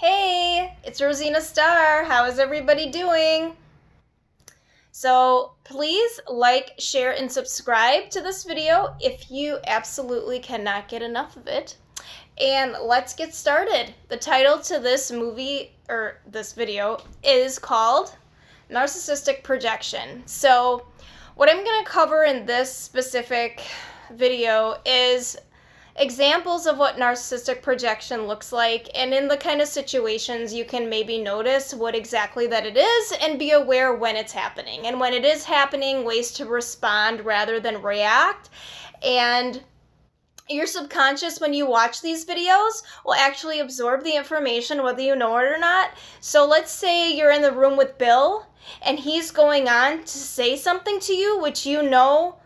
Hey, it's Rosina Starr. How is everybody doing? So please like, share, and subscribe to this video if you absolutely cannot get enough of it. And let's get started. The title to this video is called Narcissistic Projection. So what I'm going to cover in this specific video is examples of what narcissistic projection looks like, and in the kind of situations you can maybe notice what exactly that it is and be aware when it's happening. And when it is happening, ways to respond rather than react. And your subconscious, when you watch these videos, will actually absorb the information whether you know it or not. So let's say you're in the room with Bill and he's going on to say something to you which you know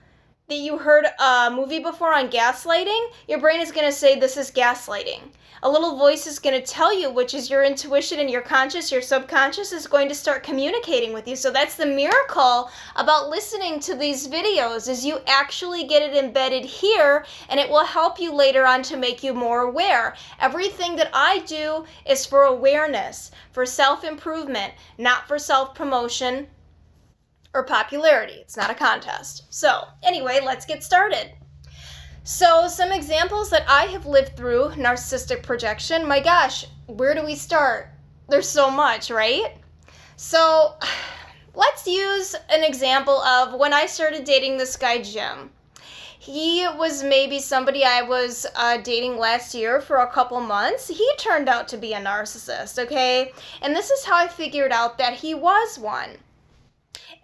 that you heard a movie before on gaslighting. Your brain is going to say this is gaslighting. A little voice is going to tell you, which is your intuition and your conscious, your subconscious is going to start communicating with you. So that's the miracle about listening to these videos, is you actually get it embedded here, and it will help you later on to make you more aware. Everything that I do is for awareness, for self-improvement, not for self-promotion or popularity. It's not a contest. So anyway, let's get started. So some examples that I have lived through narcissistic projection. My gosh, where do we start? There's so much, right? So let's use an example of when I started dating this guy, Jim. He was maybe somebody I was dating last year for a couple months. He turned out to be a narcissist, okay? And this is how I figured out that he was one.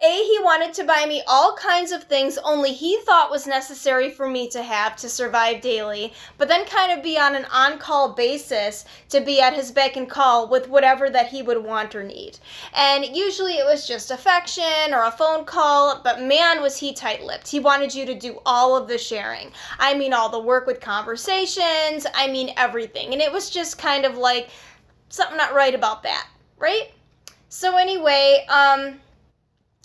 He wanted to buy me all kinds of things only he thought was necessary for me to have to survive daily, but then kind of be on an on-call basis to be at his beck and call with whatever that he would want or need. And usually it was just affection or a phone call, but man, was he tight-lipped. He wanted you to do all of the sharing. I mean, all the work with conversations, I mean, everything. And it was just kind of like something not right about that, right? So anyway,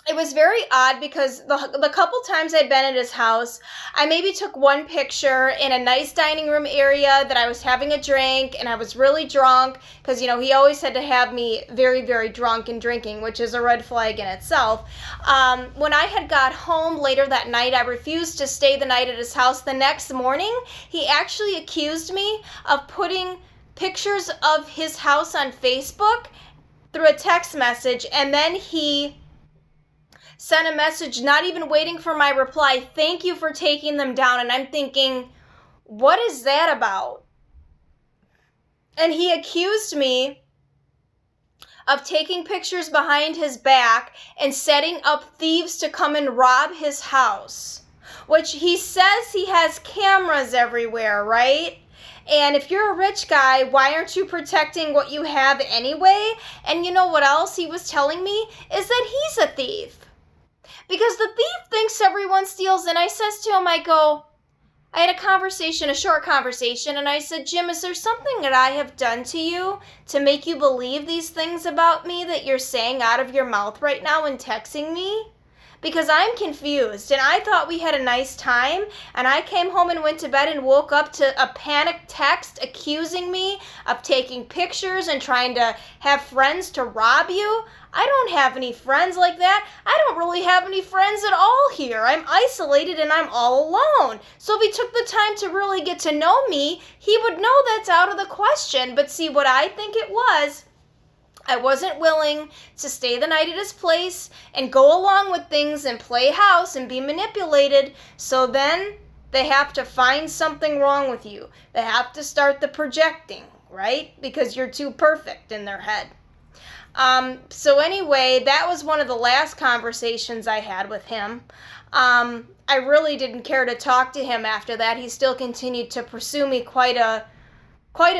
it was very odd because the couple times I'd been at his house, I maybe took one picture in a nice dining room area that I was having a drink and I was really drunk because, you know, he always had to have me very, very drunk and drinking, which is a red flag in itself. When I had got home later that night, I refused to stay the night at his house. The next morning, he actually accused me of putting pictures of his house on Facebook through a text message, and then he sent a message, not even waiting for my reply, thank you for taking them down. And I'm thinking, what is that about? And he accused me of taking pictures behind his back and setting up thieves to come and rob his house, which he says he has cameras everywhere, right? And if you're a rich guy, why aren't you protecting what you have anyway? And you know what else he was telling me? Is that he's a thief. Because the thief thinks everyone steals. And I says to him, I had a short conversation, and I said, Jim, is there something that I have done to you to make you believe these things about me that you're saying out of your mouth right now and texting me? Because I'm confused, and I thought we had a nice time, and I came home and went to bed and woke up to a panic text accusing me of taking pictures and trying to have friends to rob you. I don't have any friends like that. I don't really have any friends at all here. I'm isolated and I'm all alone. So if he took the time to really get to know me, he would know that's out of the question. But see, what I think it was, I wasn't willing to stay the night at his place and go along with things and play house and be manipulated. So then they have to find something wrong with you. They have to start the projecting, right? Because you're too perfect in their head. So anyway, that was one of the last conversations I had with him. I really didn't care to talk to him after that. He still continued to pursue me quite a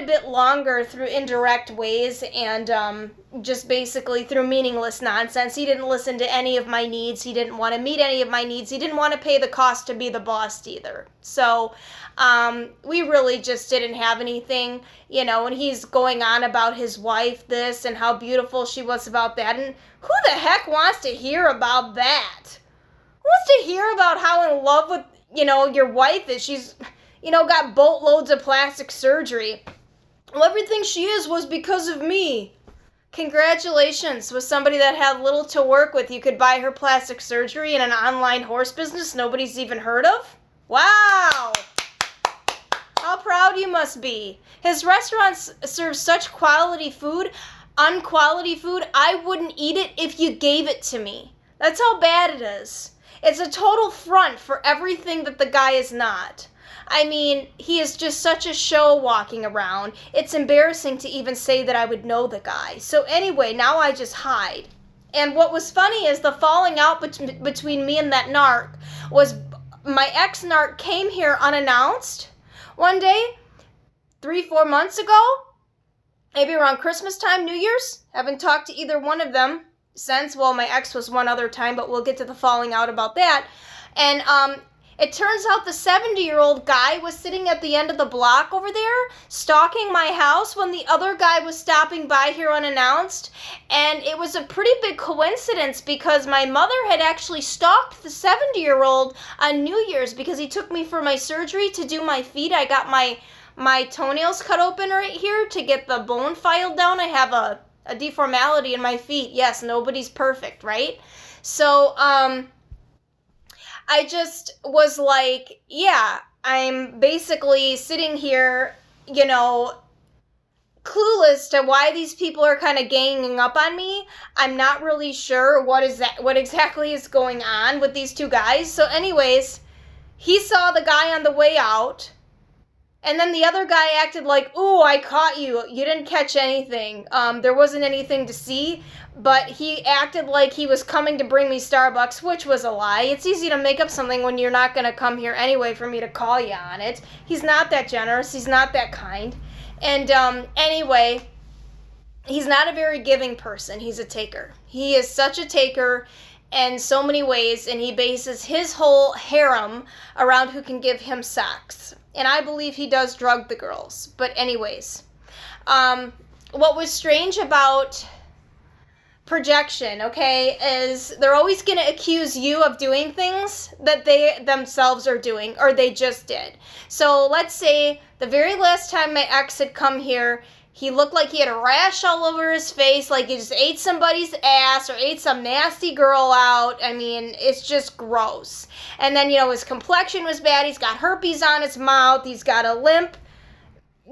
bit longer through indirect ways and just basically through meaningless nonsense. He didn't listen to any of my needs. He didn't want to meet any of my needs. He didn't want to pay the cost to be the boss either. So we really just didn't have anything, you know, and he's going on about his wife this and how beautiful she was about that. And who the heck wants to hear about that? Who wants to hear about how in love with, you know, your wife is? She's, you know, got boatloads of plastic surgery. Well, everything she is was because of me. Congratulations. Was somebody that had little to work with, you could buy her plastic surgery and an online horse business nobody's even heard of? Wow. How proud you must be. His restaurants serve such quality food, unquality food, I wouldn't eat it if you gave it to me. That's how bad it is. It's a total front for everything that the guy is not. I mean, he is just such a show walking around. It's embarrassing to even say that I would know the guy. So anyway, now I just hide. And what was funny is the falling out between me and that narc was my ex-narc came here unannounced one day, 3-4 months ago, maybe around Christmas time, New Year's. Haven't talked to either one of them since. Well, my ex was one other time, but we'll get to the falling out about that. And it turns out the 70-year-old guy was sitting at the end of the block over there, stalking my house when the other guy was stopping by here unannounced. And it was a pretty big coincidence because my mother had actually stalked the 70-year-old on New Year's because he took me for my surgery to do my feet. I got my toenails cut open right here to get the bone filed down. I have a deformality in my feet. Yes, nobody's perfect, right? So, I just was like, yeah, I'm basically sitting here, you know, clueless to why these people are kind of ganging up on me. I'm not really sure what exactly is going on with these two guys. So anyways, he saw the guy on the way out. And then the other guy acted like, ooh, I caught you. You didn't catch anything. There wasn't anything to see. But he acted like he was coming to bring me Starbucks, which was a lie. It's easy to make up something when you're not going to come here anyway for me to call you on it. He's not that generous. He's not that kind. And anyway, he's not a very giving person. He's a taker. He is such a taker in so many ways, and he bases his whole harem around who can give him sex. And I believe he does drug the girls. But anyways, what was strange about projection, okay, is they're always going to accuse you of doing things that they themselves are doing or they just did. So let's say the very last time my ex had come here, he looked like he had a rash all over his face, like he just ate somebody's ass or ate some nasty girl out. I mean, it's just gross. And then, you know, his complexion was bad. He's got herpes on his mouth. He's got a limp,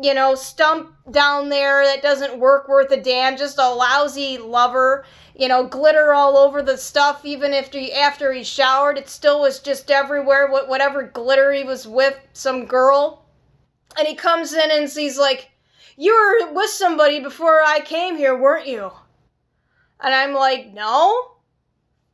you know, stump down there that doesn't work worth a damn. Just a lousy lover. You know, glitter all over the stuff. Even after he showered, it still was just everywhere. Whatever glitter he was with, some girl. And he comes in and he's like, you were with somebody before I came here, weren't you? And I'm like, no.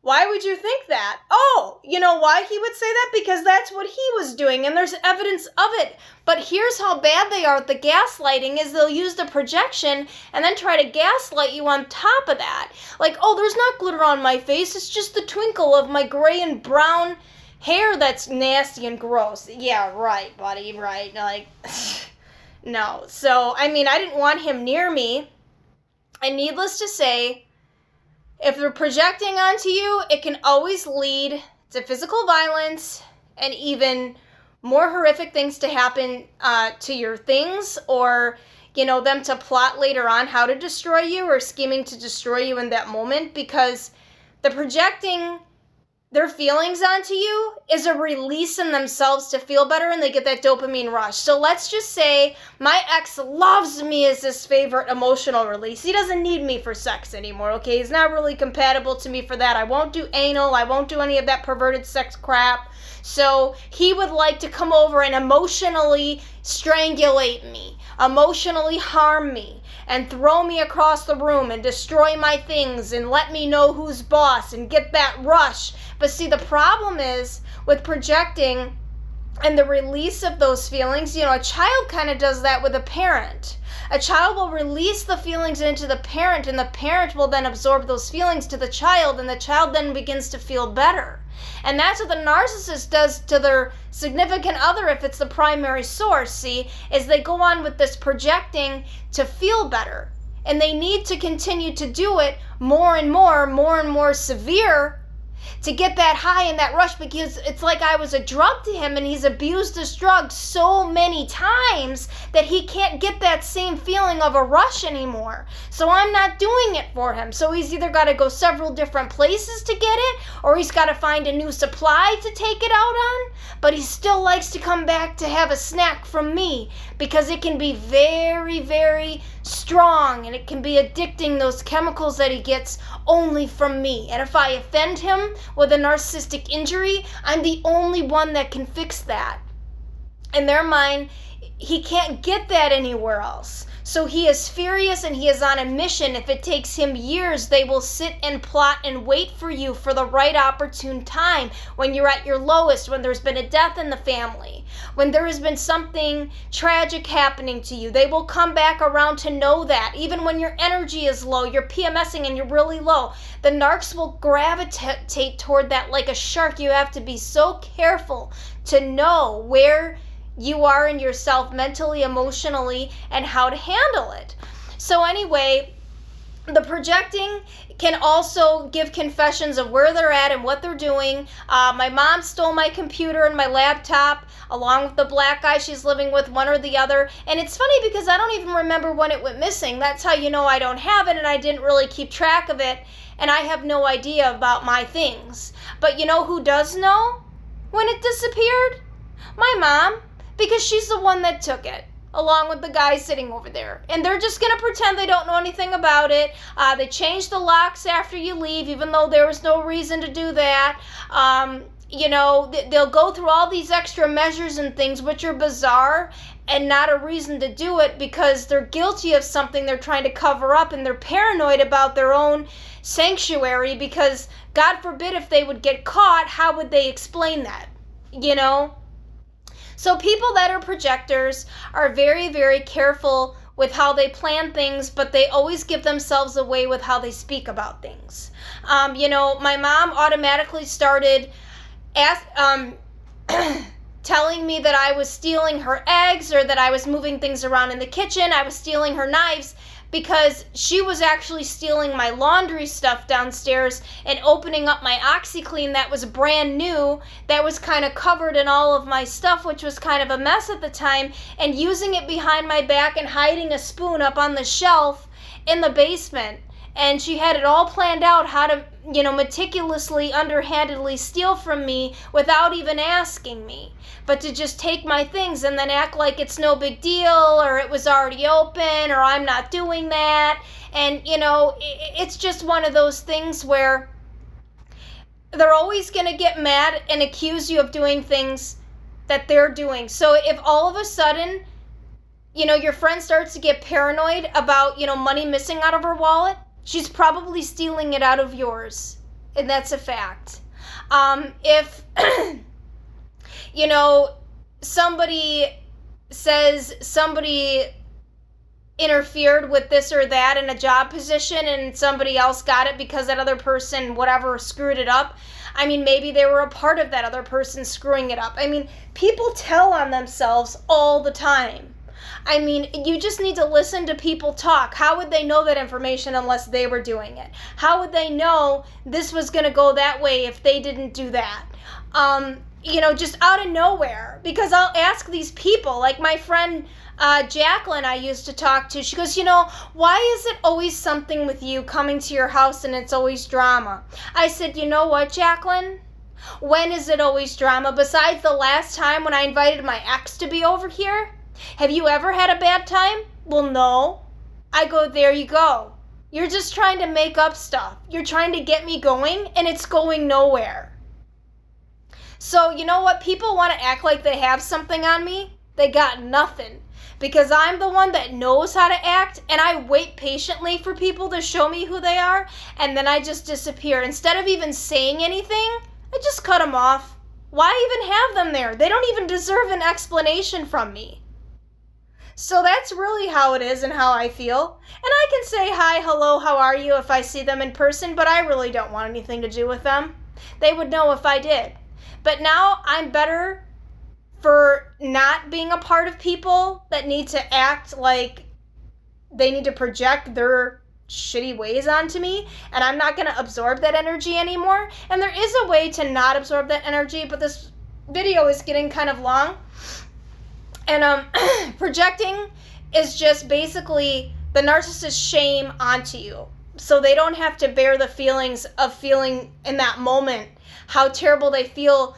Why would you think that? Oh, you know why he would say that? Because that's what he was doing, and there's evidence of it. But here's how bad they are at the gaslighting is they'll use the projection and then try to gaslight you on top of that. Like, oh, there's not glitter on my face. It's just the twinkle of my gray and brown hair that's nasty and gross. Yeah, right, buddy, right. Like, no. So, I mean, I didn't want him near me. And needless to say, if they're projecting onto you, it can always lead to physical violence and even more horrific things to happen to your things, or, you know, them to plot later on how to destroy you or scheming to destroy you in that moment, because the projecting their feelings onto you is a release in themselves to feel better, and they get that dopamine rush. So let's just say my ex loves me as his favorite emotional release. He doesn't need me for sex anymore, okay? He's not really compatible to me for that. I won't do anal. I won't do any of that perverted sex crap. So he would like to come over and emotionally strangulate me, emotionally harm me, and throw me across the room and destroy my things and let me know who's boss and get that rush. But see, the problem is with projecting and the release of those feelings, you know, a child kind of does that with a parent. A child will release the feelings into the parent, and the parent will then absorb those feelings to the child, and the child then begins to feel better. And that's what the narcissist does to their significant other if it's the primary source, see, is they go on with this projecting to feel better. And they need to continue to do it more and more severe, to get that high and that rush, because it's like I was a drug to him, and he's abused this drug so many times that he can't get that same feeling of a rush anymore. So I'm not doing it for him. So he's either got to go several different places to get it, or he's got to find a new supply to take it out on. But he still likes to come back to have a snack from me, because it can be very, very strong, and it can be addicting, those chemicals that he gets only from me. And if I offend him with a narcissistic injury, I'm the only one that can fix that. In their mind, he can't get that anywhere else. So he is furious, and he is on a mission. If it takes him years, they will sit and plot and wait for you for the right opportune time, when you're at your lowest, when there's been a death in the family, when there has been something tragic happening to you. They will come back around to know that. Even when your energy is low, you're PMSing and you're really low, the narcs will gravitate toward that like a shark. You have to be so careful to know where you are in yourself mentally, emotionally, and how to handle it. So anyway, the projecting can also give confessions of where they're at and what they're doing. My mom stole my computer and my laptop, along with the black guy she's living with, one or the other. And it's funny because I don't even remember when it went missing. That's how you know I don't have it, and I didn't really keep track of it, and I have no idea about my things. But you know who does know when it disappeared? My mom. Because she's the one that took it, along with the guy sitting over there. And they're just going to pretend they don't know anything about it. They change the locks after you leave, even though there was no reason to do that. You know, they'll go through all these extra measures and things, which are bizarre and not a reason to do it, because they're guilty of something they're trying to cover up, and they're paranoid about their own sanctuary, because God forbid if they would get caught, how would they explain that, you know? So people that are projectors are very, very careful with how they plan things, but they always give themselves away with how they speak about things. You know, my mom automatically started telling me that I was stealing her eggs, or that I was moving things around in the kitchen. I was stealing her knives, because she was actually stealing my laundry stuff downstairs and opening up my OxyClean that was brand new, that was kind of covered in all of my stuff, which was kind of a mess at the time, and using it behind my back and hiding a spoon up on the shelf in the basement. And she had it all planned out how to, you know, meticulously, underhandedly steal from me without even asking me. But to just take my things and then act like it's no big deal, or it was already open, or I'm not doing that. And, you know, it's just one of those things where they're always going to get mad and accuse you of doing things that they're doing. So if all of a sudden, you know, your friend starts to get paranoid about, you know, money missing out of her wallet, she's probably stealing it out of yours. And that's a fact. If, you know, somebody says somebody interfered with this or that in a job position, and somebody else got it because that other person, whatever, screwed it up. I mean, maybe they were a part of that other person screwing it up. I mean, people tell on themselves all the time. I mean, you just need to listen to people talk. How would they know that information unless they were doing it? How would they know this was going to go that way if they didn't do that? You know, just out of nowhere. Because I'll ask these people, like my friend Jacqueline I used to talk to, she goes, you know, why is it always something with you coming to your house and it's always drama? I said, you know what, Jacqueline? When is it always drama? Besides the last time when I invited my ex to be over here? Have you ever had a bad time? Well, no. I go, there you go. You're just trying to make up stuff. You're trying to get me going, and it's going nowhere. So, you know what? People want to act like they have something on me. They got nothing. Because I'm the one that knows how to act, and I wait patiently for people to show me who they are, and then I just disappear. Instead of even saying anything, I just cut them off. Why even have them there? They don't even deserve an explanation from me. So that's really how it is and how I feel. And I can say hi, hello, how are you if I see them in person, but I really don't want anything to do with them. They would know if I did. But now I'm better for not being a part of people that need to act like they need to project their shitty ways onto me, and I'm not going to absorb that energy anymore. And there is a way to not absorb that energy, but this video is getting kind of long. And projecting is just basically the narcissist's shame onto you, so they don't have to bear the feelings of feeling in that moment how terrible they feel,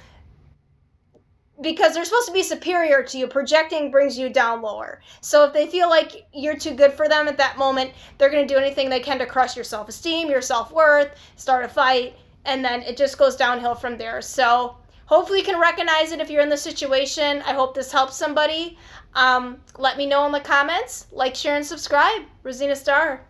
because they're supposed to be superior to you. Projecting brings you down lower. So if they feel like you're too good for them at that moment, they're going to do anything they can to crush your self-esteem, your self-worth, start a fight, and then it just goes downhill from there. So hopefully you can recognize it if you're in the situation. I hope this helps somebody. Let me know in the comments. Like, share, and subscribe. Rosina Star.